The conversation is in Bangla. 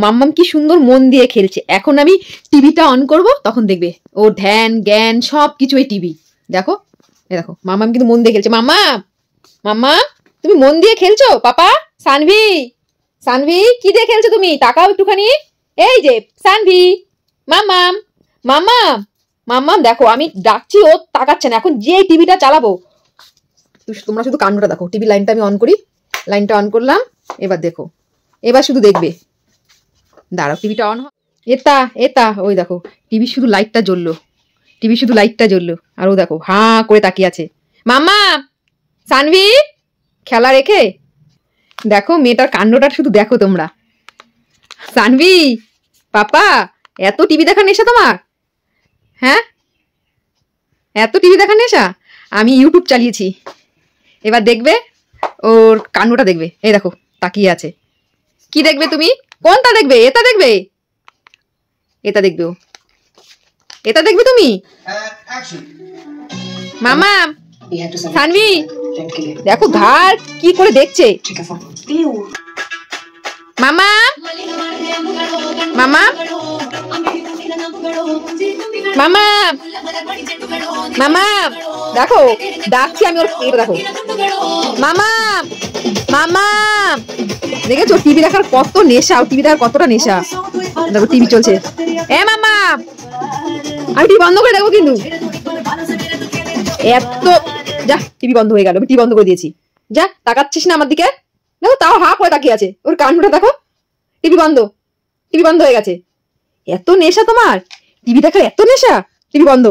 মাম্মাম কি সুন্দর মন দিয়ে খেলছে। এখন আমি টিভিটা অন করব, তখন দেখবে ও ধ্যান জ্ঞান সব কিছু এই টিভি। দেখো দেখো মাম্মাম কিন্তু মন দিয়ে খেলছে। মাম্মা মাম্মা তুমি মন দিয়ে খেলছো? পাপা সানভি সানভি কি দিয়ে খেলছো তুমি? তাকাও একটুখানি। এই যে সানভি মাম্মাম মাম্মাম মাম্মাম দেখো আমি ডাকছি ও তাকাচ্ছে না। এখন যে টিভিটা চালাবো, তোমরা শুধু কান্ডটা দেখো। টিভি লাইনটা আমি অন করি, লাইনটা অন করলাম, এবার দেখো, এবার শুধু দেখবে। দাঁড়াও টিভিটা অন হয়। এটা এটা ওই দেখো টিভি শুধু লাইটটা জ্বললো, টিভি শুধু লাইটটা জ্বললো, আর ও দেখো হাঁ করে তাকিয়ে আছে। মাম্মা সানভি খেলা রেখে দেখো মেয়েটার কাণ্ডটা শুধু দেখো তোমরা। সানভি পাপা এত টিভি দেখার নেশা তোমার? হ্যাঁ এত টিভি দেখার নেশা? আমি ইউটিউব চালিয়েছি, এবার দেখবে ওর কাণ্ডটা দেখবে। এই দেখো তাকিয়ে আছে। কি দেখবে তুমি? কোনটা দেখবে? এটা দেখবে, এটা দেখবে ও, এটা দেখবে তুমি। মামা সানভি দেখো ঘাড় কি করে দেখছে। মামা মামা মামা মামা দেখো ডাকছি আমি ওর, এটা দেখো মামা মামা। দেখেছো টিভি দেখার কত নেশা, টিভি দেখার কতটা নেশা। দেখো টিভি চলছে। এ মামা আমি টিভি বন্ধ করে দেখবো কিন্তু। এত যা টিভি বন্ধ হয়ে গেল, আমি টিভি বন্ধ করে দিয়েছি। যা তাকাচ্ছিস না আমার দিকে? দেখো তাও হা করে তাকিয়ে আছে। ওর কাণ্ডটা দেখো। টিভি বন্ধ, টিভি বন্ধ হয়ে গেছে। এত নেশা তোমার টিভি দেখার, এত নেশা। টিভি বন্ধ।